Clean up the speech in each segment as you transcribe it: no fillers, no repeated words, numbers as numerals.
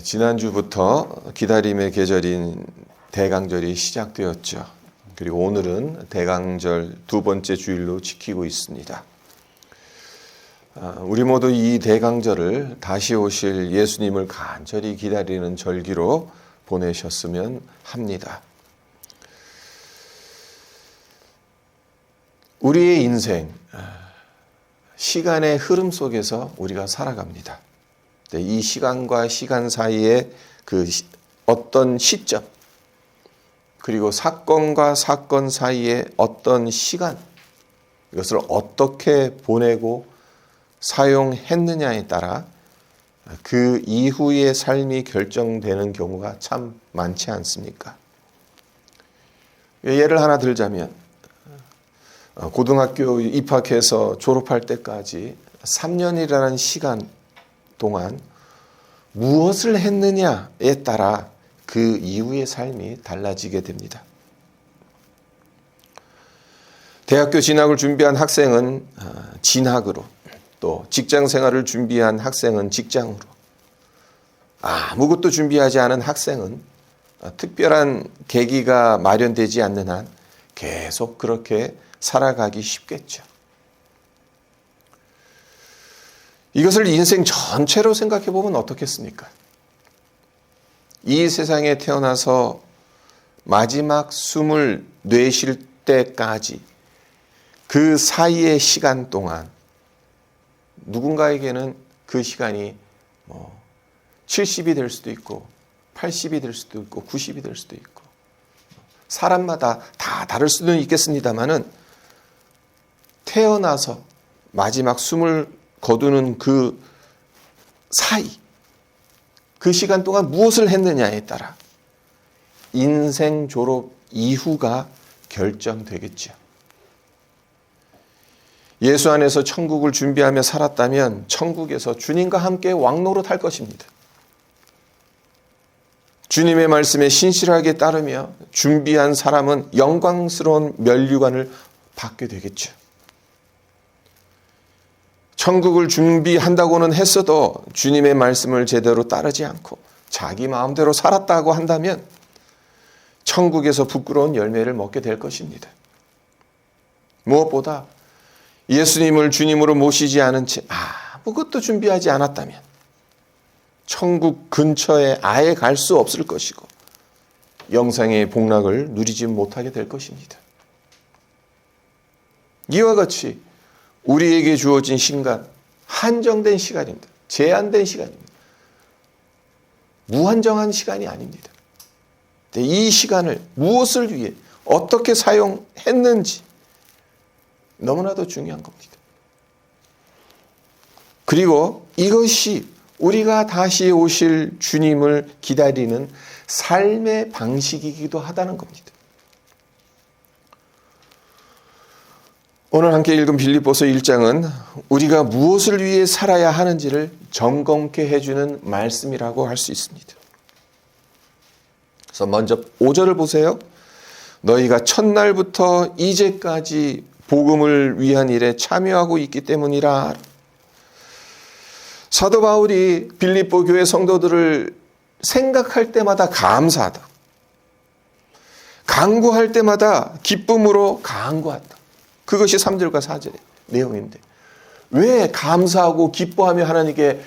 지난주부터 기다림의 계절인 대강절이 시작되었죠. 그리고 오늘은 대강절 두 번째 주일로 지키고 있습니다. 우리 모두 이 대강절을 다시 오실 예수님을 간절히 기다리는 절기로 보내셨으면 합니다. 우리의 인생, 시간의 흐름 속에서 우리가 살아갑니다. 이 시간과 시간 사이에 그 어떤 시점, 그리고 사건과 사건 사이에 어떤 시간, 이것을 어떻게 보내고 사용했느냐에 따라 그 이후의 삶이 결정되는 경우가 참 많지 않습니까? 예를 하나 들자면 고등학교 입학해서 졸업할 때까지 3년이라는 시간 동안 무엇을 했느냐에 따라 그 이후의 삶이 달라지게 됩니다. 대학교 진학을 준비한 학생은 진학으로, 또 직장 생활을 준비한 학생은 직장으로, 아무것도 준비하지 않은 학생은 특별한 계기가 마련되지 않는 한 계속 그렇게 살아가기 쉽겠죠. 이것을 인생 전체로 생각해 보면 어떻겠습니까? 이 세상에 태어나서 마지막 숨을 내쉴 때까지 그 사이의 시간 동안 누군가에게는 그 시간이 70이 될 수도 있고 80이 될 수도 있고 90이 될 수도 있고 사람마다 다 다를 수는 있겠습니다만은 태어나서 마지막 숨을 거두는 그 사이, 그 시간 동안 무엇을 했느냐에 따라 인생 졸업 이후가 결정되겠죠. 예수 안에서 천국을 준비하며 살았다면 천국에서 주님과 함께 왕노릇할 것입니다. 주님의 말씀에 신실하게 따르며 준비한 사람은 영광스러운 면류관을 받게 되겠죠. 천국을 준비한다고는 했어도 주님의 말씀을 제대로 따르지 않고 자기 마음대로 살았다고 한다면 천국에서 부끄러운 열매를 먹게 될 것입니다. 무엇보다 예수님을 주님으로 모시지 않은 채 아무것도 준비하지 않았다면 천국 근처에 아예 갈 수 없을 것이고 영생의 복락을 누리지 못하게 될 것입니다. 이와 같이 우리에게 주어진 시간, 한정된 시간입니다. 제한된 시간입니다. 무한정한 시간이 아닙니다. 이 시간을 무엇을 위해 어떻게 사용했는지 너무나도 중요한 겁니다. 그리고 이것이 우리가 다시 오실 주님을 기다리는 삶의 방식이기도 하다는 겁니다. 오늘 함께 읽은 빌립보서 1장은 우리가 무엇을 위해 살아야 하는지를 점검케 해주는 말씀이라고 할 수 있습니다. 그래서 먼저 5절을 보세요. 너희가 첫날부터 이제까지 복음을 위한 일에 참여하고 있기 때문이라. 사도 바울이 빌립보 교회 성도들을 생각할 때마다 감사하다. 간구할 때마다 기쁨으로 간구한다. 그것이 3절과 4절의 내용인데 왜 감사하고 기뻐하며 하나님께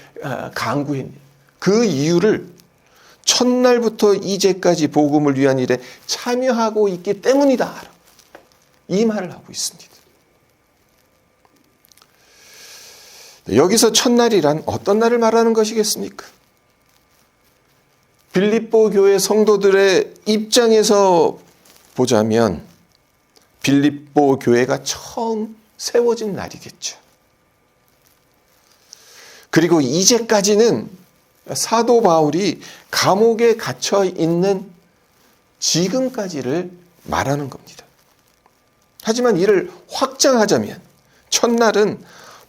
간구했냐? 그 이유를 첫날부터 이제까지 복음을 위한 일에 참여하고 있기 때문이다. 이 말을 하고 있습니다. 여기서 첫날이란 어떤 날을 말하는 것이겠습니까? 빌립보 교회 성도들의 입장에서 보자면 빌립보 교회가 처음 세워진 날이겠죠. 그리고 이제까지는 사도 바울이 감옥에 갇혀 있는 지금까지를 말하는 겁니다. 하지만 이를 확장하자면 첫날은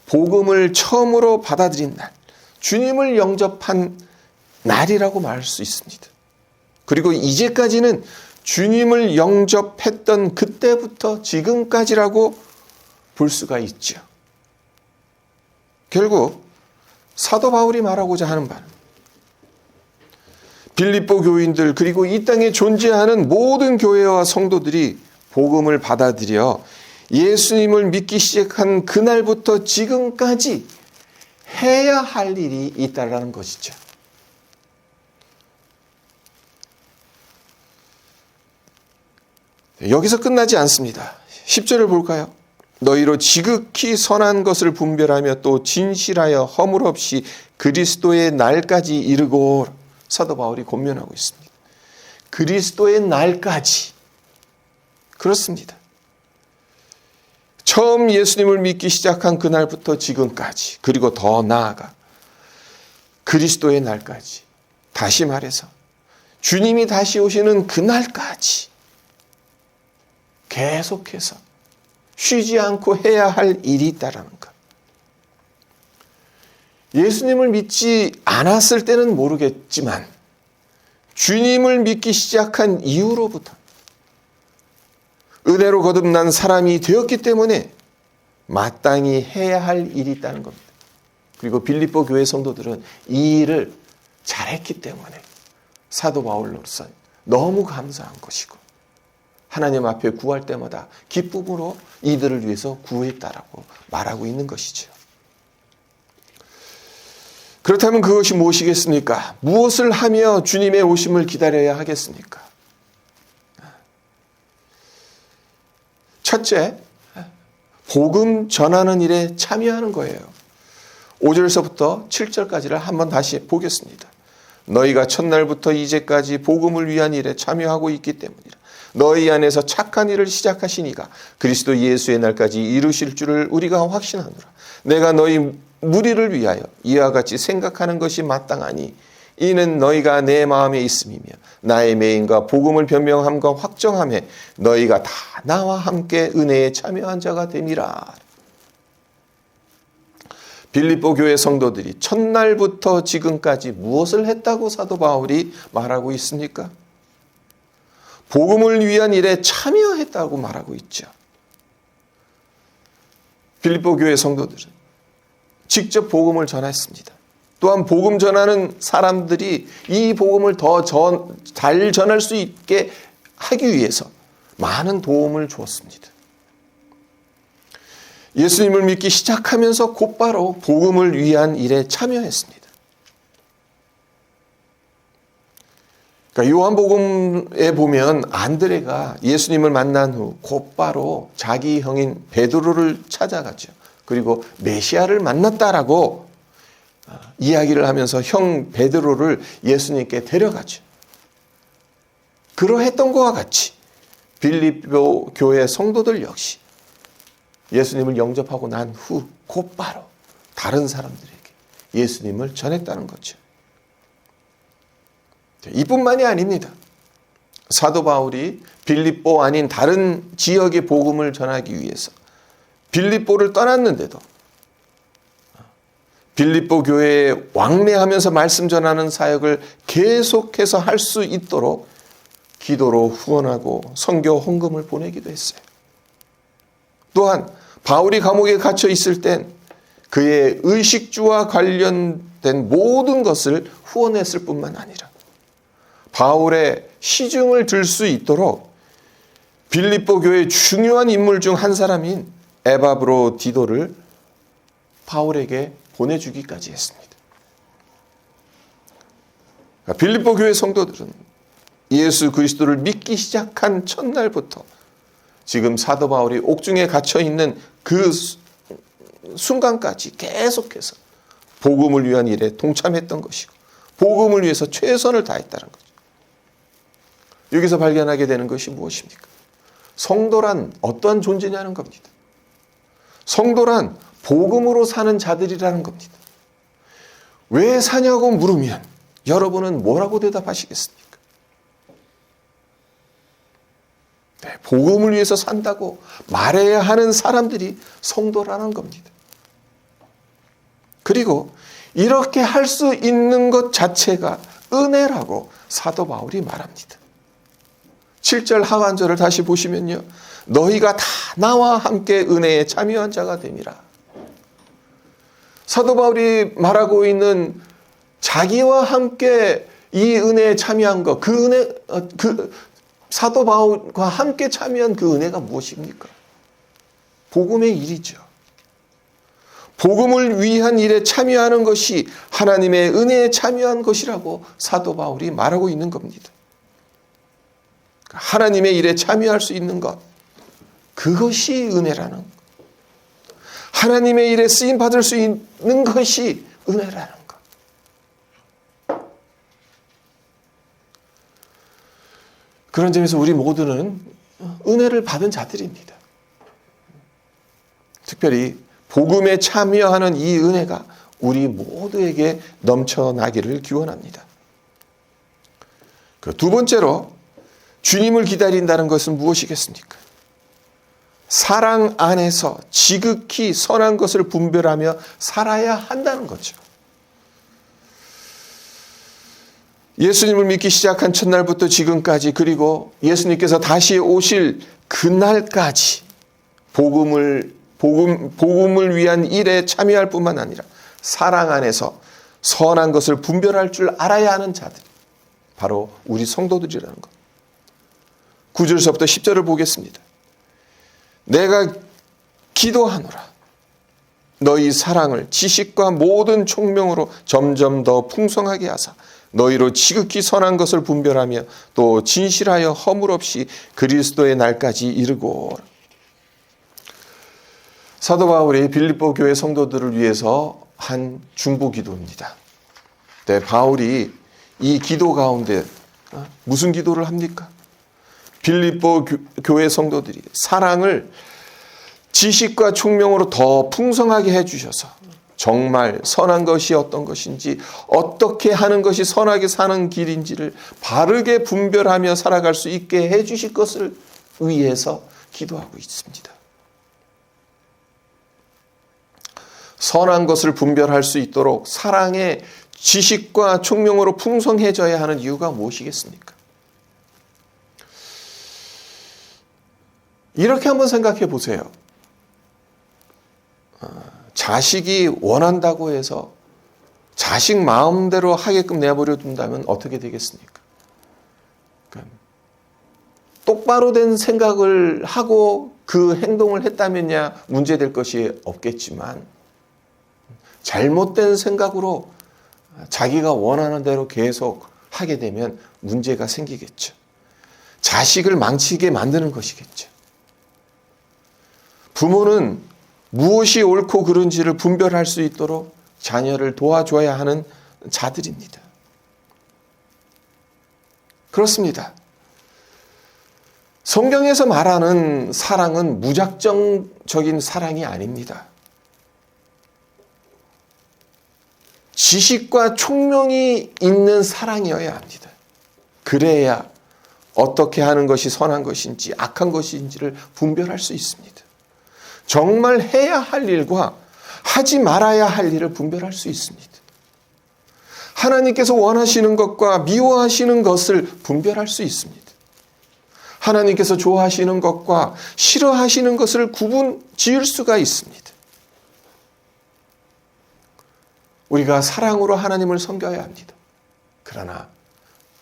복음을 처음으로 받아들인 날, 주님을 영접한 날이라고 말할 수 있습니다. 그리고 이제까지는 주님을 영접했던 그때부터 지금까지라고 볼 수가 있죠. 결국 사도 바울이 말하고자 하는 바는 빌립보 교인들 그리고 이 땅에 존재하는 모든 교회와 성도들이 복음을 받아들여 예수님을 믿기 시작한 그날부터 지금까지 해야 할 일이 있다라는 것이죠. 여기서 끝나지 않습니다. 10절을 볼까요? 너희로 지극히 선한 것을 분별하며 또 진실하여 허물 없이 그리스도의 날까지 이르고, 사도 바울이 권면하고 있습니다. 그리스도의 날까지. 그렇습니다. 처음 예수님을 믿기 시작한 그날부터 지금까지, 그리고 더 나아가 그리스도의 날까지. 다시 말해서 주님이 다시 오시는 그날까지 계속해서 쉬지 않고 해야 할 일이 있다라는 것. 예수님을 믿지 않았을 때는 모르겠지만 주님을 믿기 시작한 이후로부터 은혜로 거듭난 사람이 되었기 때문에 마땅히 해야 할 일이 있다는 겁니다. 그리고 빌립보 교회 성도들은 이 일을 잘했기 때문에 사도 바울로서 너무 감사한 것이고 하나님 앞에 구할 때마다 기쁨으로 이들을 위해서 구했다라고 말하고 있는 것이죠. 그렇다면 그것이 무엇이겠습니까? 무엇을 하며 주님의 오심을 기다려야 하겠습니까? 첫째, 복음 전하는 일에 참여하는 거예요. 5절서부터 7절까지를 한번 다시 보겠습니다. 너희가 첫날부터 이제까지 복음을 위한 일에 참여하고 있기 때문이라. 너희 안에서 착한 일을 시작하시니가 그리스도 예수의 날까지 이루실 줄을 우리가 확신하노라. 내가 너희 무리를 위하여 이와 같이 생각하는 것이 마땅하니 이는 너희가 내 마음에 있음이며 나의 매임과 복음을 변명함과 확정함에 너희가 다 나와 함께 은혜에 참여한 자가 됨이라. 빌립보 교회 성도들이 첫날부터 지금까지 무엇을 했다고 사도 바울이 말하고 있습니까? 복음을 위한 일에 참여했다고 말하고 있죠. 빌립보 교회 성도들은 직접 복음을 전했습니다. 또한 복음 전하는 사람들이 이 복음을 더 잘 전할 수 있게 하기 위해서 많은 도움을 주었습니다. 예수님을 믿기 시작하면서 곧바로 복음을 위한 일에 참여했습니다. 그러니까 요한복음에 보면 안드레가 예수님을 만난 후 곧바로 자기 형인 베드로를 찾아갔죠. 그리고 메시아를 만났다라고 이야기를 하면서 형 베드로를 예수님께 데려가죠. 그러했던 것과 같이 빌립보 교회 성도들 역시 예수님을 영접하고 난 후 곧바로 다른 사람들에게 예수님을 전했다는 거죠. 이뿐만이 아닙니다. 사도 바울이 빌립보 아닌 다른 지역의 복음을 전하기 위해서 빌립보를 떠났는데도 빌립보 교회에 왕래하면서 말씀 전하는 사역을 계속해서 할 수 있도록 기도로 후원하고 선교 헌금을 보내기도 했어요. 또한 바울이 감옥에 갇혀 있을 땐 그의 의식주와 관련된 모든 것을 후원했을 뿐만 아니라 바울의 시중을 들 수 있도록 빌립보 교회의 중요한 인물 중 한 사람인 에바브로디도를 바울에게 보내주기까지 했습니다. 빌립보 교회 성도들은 예수 그리스도를 믿기 시작한 첫날부터 지금 사도 바울이 옥중에 갇혀 있는 그 순간까지 계속해서 복음을 위한 일에 동참했던 것이고 복음을 위해서 최선을 다했다는 거죠. 여기서 발견하게 되는 것이 무엇입니까? 성도란 어떤 존재냐는 겁니다. 성도란 복음으로 사는 자들이라는 겁니다. 왜 사냐고 물으면 여러분은 뭐라고 대답하시겠습니까? 네, 복음을 위해서 산다고 말해야 하는 사람들이 성도라는 겁니다. 그리고 이렇게 할 수 있는 것 자체가 은혜라고 사도 바울이 말합니다. 7절 하반절을 다시 보시면요. 너희가 다 나와 함께 은혜에 참여한 자가 됨이라. 사도 바울이 말하고 있는 자기와 함께 이 은혜에 참여한 것, 그 사도 바울과 함께 참여한 그 은혜가 무엇입니까? 복음의 일이죠. 복음을 위한 일에 참여하는 것이 하나님의 은혜에 참여한 것이라고 사도 바울이 말하고 있는 겁니다. 하나님의 일에 참여할 수 있는 것, 그것이 은혜라는 것. 하나님의 일에 쓰임 받을 수 있는 것이 은혜라는 것. 그런 점에서 우리 모두는 은혜를 받은 자들입니다. 특별히 복음에 참여하는 이 은혜가 우리 모두에게 넘쳐나기를 기원합니다. 두 번째로 주님을 기다린다는 것은 무엇이겠습니까? 사랑 안에서 지극히 선한 것을 분별하며 살아야 한다는 거죠. 예수님을 믿기 시작한 첫날부터 지금까지, 그리고 예수님께서 다시 오실 그날까지 복음을 위한 일에 참여할 뿐만 아니라 사랑 안에서 선한 것을 분별할 줄 알아야 하는 자들, 바로 우리 성도들이라는 것. 9절서부터 10절을 보겠습니다. 내가 기도하노라. 너희 사랑을 지식과 모든 총명으로 점점 더 풍성하게 하사 너희로 지극히 선한 것을 분별하며 또 진실하여 허물 없이 그리스도의 날까지 이르고. 사도 바울이 빌립보 교회 성도들을 위해서 한 중보 기도입니다. 네, 바울이 이 기도 가운데 무슨 기도를 합니까? 빌립보 교회 성도들이 사랑을 지식과 총명으로 더 풍성하게 해주셔서 정말 선한 것이 어떤 것인지, 어떻게 하는 것이 선하게 사는 길인지를 바르게 분별하며 살아갈 수 있게 해주실 것을 위해서 기도하고 있습니다. 선한 것을 분별할 수 있도록 사랑의 지식과 총명으로 풍성해져야 하는 이유가 무엇이겠습니까? 이렇게 한번 생각해 보세요. 자식이 원한다고 해서 자식 마음대로 하게끔 내버려 둔다면 어떻게 되겠습니까? 그러니까 똑바로 된 생각을 하고 그 행동을 했다면야 문제될 것이 없겠지만, 잘못된 생각으로 자기가 원하는 대로 계속 하게 되면 문제가 생기겠죠. 자식을 망치게 만드는 것이겠죠. 부모는 무엇이 옳고 그른지를 분별할 수 있도록 자녀를 도와줘야 하는 자들입니다. 그렇습니다. 성경에서 말하는 사랑은 무작정적인 사랑이 아닙니다. 지식과 총명이 있는 사랑이어야 합니다. 그래야 어떻게 하는 것이 선한 것인지 악한 것인지를 분별할 수 있습니다. 정말 해야 할 일과 하지 말아야 할 일을 분별할 수 있습니다. 하나님께서 원하시는 것과 미워하시는 것을 분별할 수 있습니다. 하나님께서 좋아하시는 것과 싫어하시는 것을 구분 지을 수가 있습니다. 우리가 사랑으로 하나님을 섬겨야 합니다. 그러나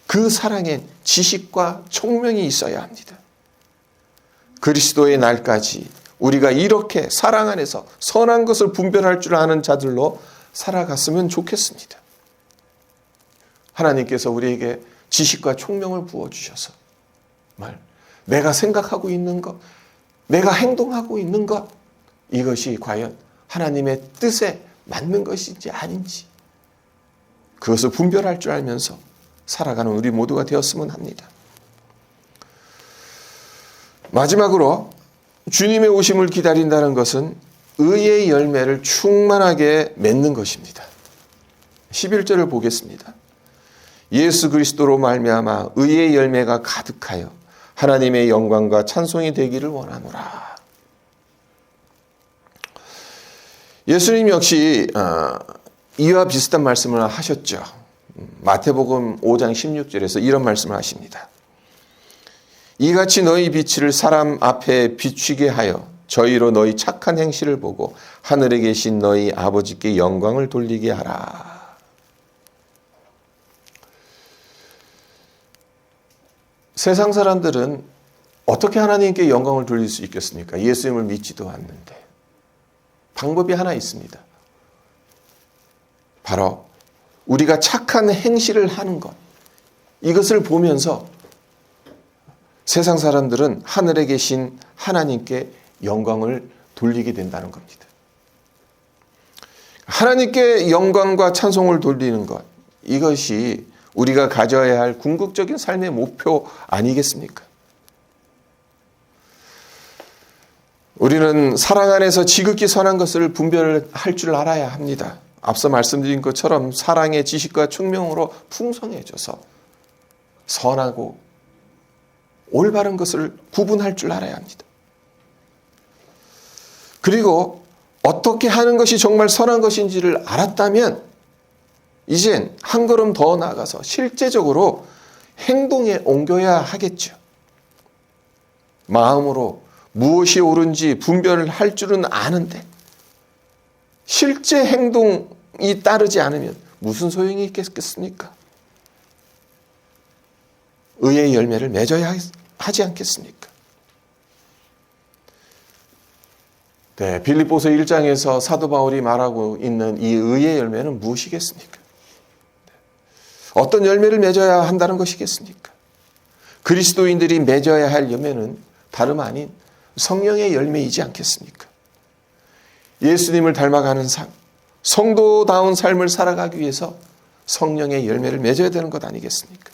그 사랑엔 지식과 총명이 있어야 합니다. 그리스도의 날까지 우리가 이렇게 사랑 안에서 선한 것을 분별할 줄 아는 자들로 살아갔으면 좋겠습니다. 하나님께서 우리에게 지식과 총명을 부어주셔서 내가 생각하고 있는 것, 내가 행동하고 있는 것, 이것이 과연 하나님의 뜻에 맞는 것인지 아닌지, 그것을 분별할 줄 알면서 살아가는 우리 모두가 되었으면 합니다. 마지막으로 주님의 오심을 기다린다는 것은 의의 열매를 충만하게 맺는 것입니다. 11절을 보겠습니다. 예수 그리스도로 말미암아 의의 열매가 가득하여 하나님의 영광과 찬송이 되기를 원하노라. 예수님 역시 이와 비슷한 말씀을 하셨죠. 마태복음 5장 16절에서 이런 말씀을 하십니다. 이같이 너희 빛을 사람 앞에 비추게 하여 저희로 너희 착한 행실을 보고 하늘에 계신 너희 아버지께 영광을 돌리게 하라. 세상 사람들은 어떻게 하나님께 영광을 돌릴 수 있겠습니까? 예수님을 믿지도 않는데. 방법이 하나 있습니다. 바로 우리가 착한 행실을 하는 것. 이것을 보면서 세상 사람들은 하늘에 계신 하나님께 영광을 돌리게 된다는 겁니다. 하나님께 영광과 찬송을 돌리는 것, 이것이 우리가 가져야 할 궁극적인 삶의 목표 아니겠습니까? 우리는 사랑 안에서 지극히 선한 것을 분별할 줄 알아야 합니다. 앞서 말씀드린 것처럼 사랑의 지식과 총명으로 풍성해져서 선하고 올바른 것을 구분할 줄 알아야 합니다. 그리고 어떻게 하는 것이 정말 선한 것인지를 알았다면 이젠 한 걸음 더 나아가서 실제적으로 행동에 옮겨야 하겠죠. 마음으로 무엇이 옳은지 분별을 할 줄은 아는데 실제 행동이 따르지 않으면 무슨 소용이 있겠습니까? 의의 열매를 맺어야 하지 않겠습니까? 네, 빌립보서 1장에서 사도 바울이 말하고 있는 이 의의 열매는 무엇이겠습니까? 어떤 열매를 맺어야 한다는 것이겠습니까? 그리스도인들이 맺어야 할 열매는 다름 아닌 성령의 열매이지 않겠습니까? 예수님을 닮아가는 삶, 성도다운 삶을 살아가기 위해서 성령의 열매를 맺어야 되는 것 아니겠습니까?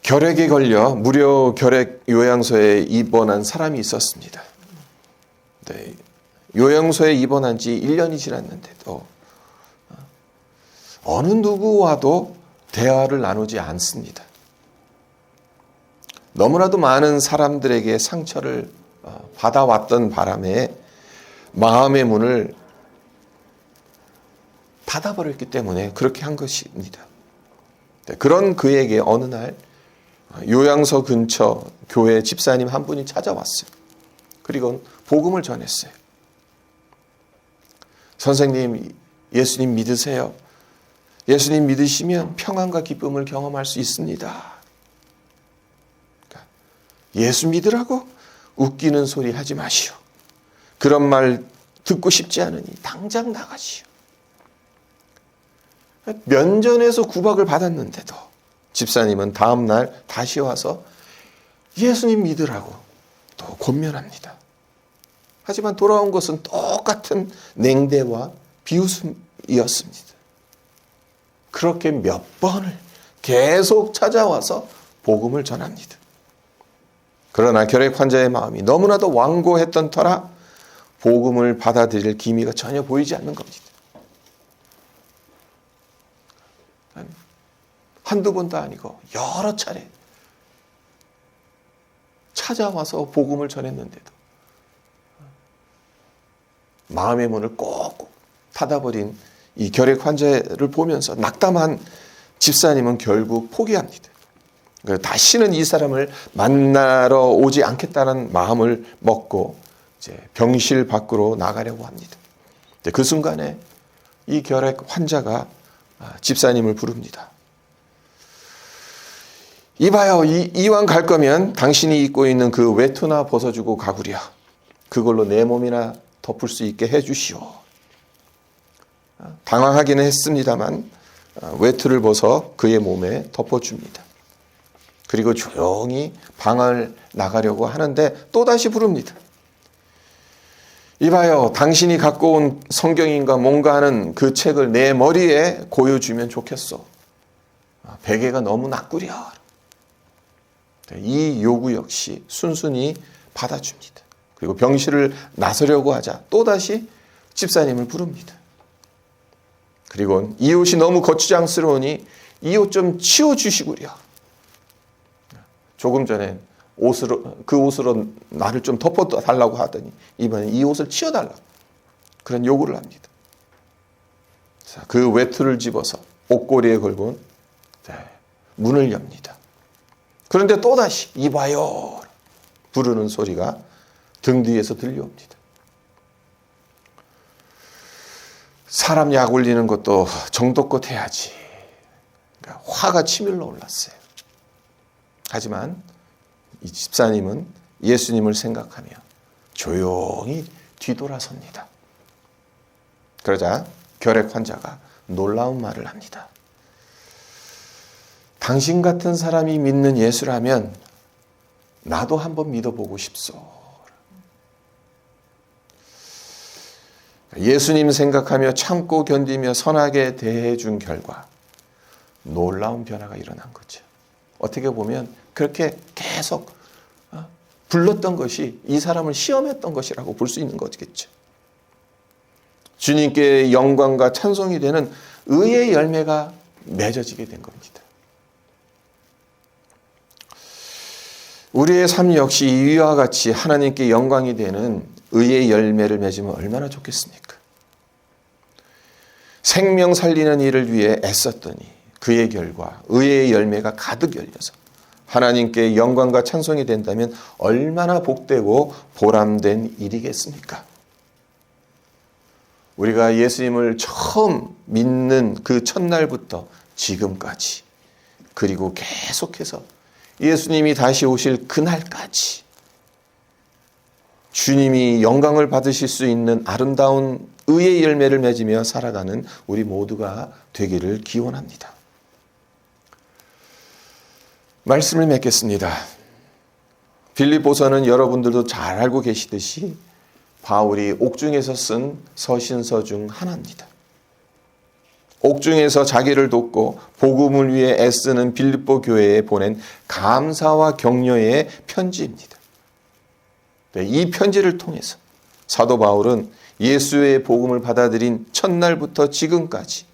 결핵에 걸려 무료 결핵 요양소에 입원한 사람이 있었습니다. 네, 요양소에 입원한 지 1년이 지났는데도 어느 누구와도 대화를 나누지 않습니다. 너무나도 많은 사람들에게 상처를 받아왔던 바람에 마음의 문을 닫아버렸기 때문에 그렇게 한 것입니다. 네, 그런 그에게 어느 날 요양소 근처 교회 집사님 한 분이 찾아왔어요. 그리고 복음을 전했어요. 선생님, 예수님 믿으세요. 예수님 믿으시면 평안과 기쁨을 경험할 수 있습니다. 예수 믿으라고 웃기는 소리 하지 마시오. 그런 말 듣고 싶지 않으니 당장 나가시오. 면전에서 구박을 받았는데도 집사님은 다음 날 다시 와서 예수님 믿으라고 또 권면합니다. 하지만 돌아온 것은 똑같은 냉대와 비웃음이었습니다. 그렇게 몇 번을 계속 찾아와서 복음을 전합니다. 그러나 결핵 환자의 마음이 너무나도 완고했던 터라 복음을 받아들일 기미가 전혀 보이지 않는 겁니다. 한두 번도 아니고 여러 차례 찾아와서 복음을 전했는데도 마음의 문을 꼭꼭 닫아버린 이 결핵 환자를 보면서 낙담한 집사님은 결국 포기합니다. 다시는 이 사람을 만나러 오지 않겠다는 마음을 먹고 이제 병실 밖으로 나가려고 합니다. 그 순간에 이 결핵 환자가 집사님을 부릅니다. 이봐요, 이왕 갈 거면 당신이 입고 있는 그 외투나 벗어주고 가구려. 그걸로 내 몸이나 덮을 수 있게 해주시오. 당황하기는 했습니다만 외투를 벗어 그의 몸에 덮어줍니다. 그리고 조용히 방을 나가려고 하는데 또다시 부릅니다. 이봐요, 당신이 갖고 온 성경인가 뭔가 하는 그 책을 내 머리에 고여주면 좋겠어. 베개가 너무 낯구려. 이 요구 역시 순순히 받아줍니다. 그리고 병실을 나서려고 하자 또다시 집사님을 부릅니다. 그리고 이 옷이 너무 거추장스러우니 이 옷 좀 치워주시구려. 조금 전에 그 옷으로 나를 좀 덮어달라고 하더니 이번엔 이 옷을 치워달라고 그런 요구를 합니다. 자, 그 외투를 집어서 옷걸이에 걸고 문을 엽니다. 그런데 또다시 이봐요 부르는 소리가 등 뒤에서 들려옵니다. 사람 약 올리는 것도 정도껏 해야지. 화가 치밀러 올랐어요. 하지만 이 집사님은 예수님을 생각하며 조용히 뒤돌아섭니다. 그러자 결핵 환자가 놀라운 말을 합니다. 당신 같은 사람이 믿는 예수라면 나도 한번 믿어보고 싶소. 예수님 생각하며 참고 견디며 선하게 대해준 결과 놀라운 변화가 일어난 거죠. 어떻게 보면 그렇게 계속 불렀던 것이 이 사람을 시험했던 것이라고 볼 수 있는 거겠죠. 주님께 영광과 찬송이 되는 의의 열매가 맺어지게 된 겁니다. 우리의 삶 역시 이와 같이 하나님께 영광이 되는 의의 열매를 맺으면 얼마나 좋겠습니까? 생명 살리는 일을 위해 애썼더니 그의 결과 의의 열매가 가득 열려서 하나님께 영광과 찬송이 된다면 얼마나 복되고 보람된 일이겠습니까? 우리가 예수님을 처음 믿는 그 첫날부터 지금까지, 그리고 계속해서 예수님이 다시 오실 그날까지 주님이 영광을 받으실 수 있는 아름다운 의의 열매를 맺으며 살아가는 우리 모두가 되기를 기원합니다. 말씀을 맺겠습니다. 빌립보서는 여러분들도 잘 알고 계시듯이 바울이 옥중에서 쓴 서신서 중 하나입니다. 옥중에서 자기를 돕고 복음을 위해 애쓰는 빌립보 교회에 보낸 감사와 격려의 편지입니다. 이 편지를 통해서 사도 바울은 예수의 복음을 받아들인 첫날부터 지금까지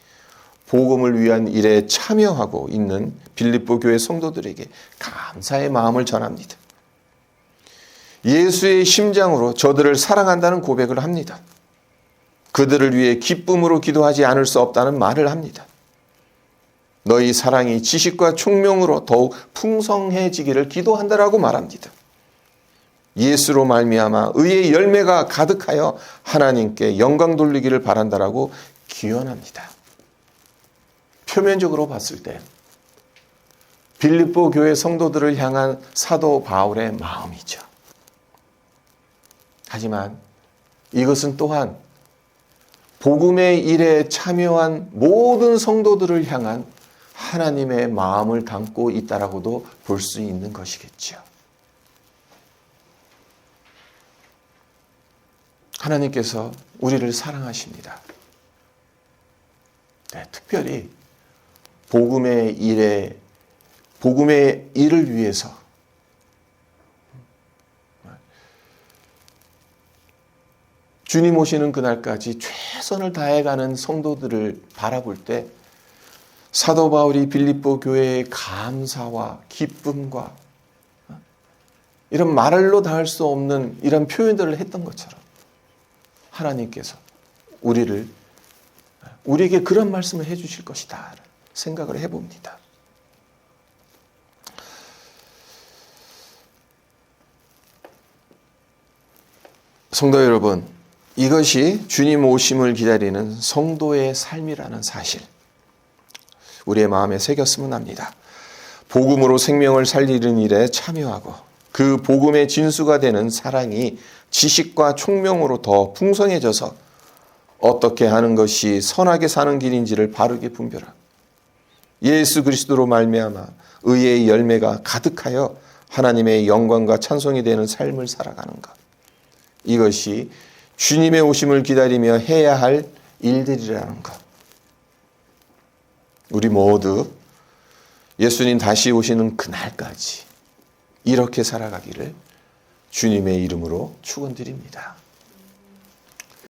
복음을 위한 일에 참여하고 있는 빌립보 교회 성도들에게 감사의 마음을 전합니다. 예수의 심장으로 저들을 사랑한다는 고백을 합니다. 그들을 위해 기쁨으로 기도하지 않을 수 없다는 말을 합니다. 너희 사랑이 지식과 총명으로 더욱 풍성해지기를 기도한다라고 말합니다. 예수로 말미암아 의의 열매가 가득하여 하나님께 영광 돌리기를 바란다라고 기원합니다. 표면적으로 봤을 때 빌립보 교회 성도들을 향한 사도 바울의 마음이죠. 하지만 이것은 또한 복음의 일에 참여한 모든 성도들을 향한 하나님의 마음을 담고 있다라고도 볼 수 있는 것이겠죠. 하나님께서 우리를 사랑하십니다. 네, 특별히 복음의 일을 위해서 주님 오시는 그날까지 최선을 다해가는 성도들을 바라볼 때 사도 바울이 빌립보 교회의 감사와 기쁨과 이런 말로 다 할 수 없는 이런 표현들을 했던 것처럼 하나님께서 우리에게 그런 말씀을 해 주실 것이다 생각을 해봅니다. 성도 여러분, 이것이 주님 오심을 기다리는 성도의 삶이라는 사실, 우리의 마음에 새겼으면 합니다. 복음으로 생명을 살리는 일에 참여하고 그 복음의 진수가 되는 사랑이 지식과 총명으로 더 풍성해져서 어떻게 하는 것이 선하게 사는 길인지를 바르게 분별하고 예수 그리스도로 말미암아 의의 열매가 가득하여 하나님의 영광과 찬송이 되는 삶을 살아가는 것, 이것이 주님의 오심을 기다리며 해야 할 일들이라는 것. 우리 모두 예수님 다시 오시는 그날까지 이렇게 살아가기를 주님의 이름으로 축원드립니다.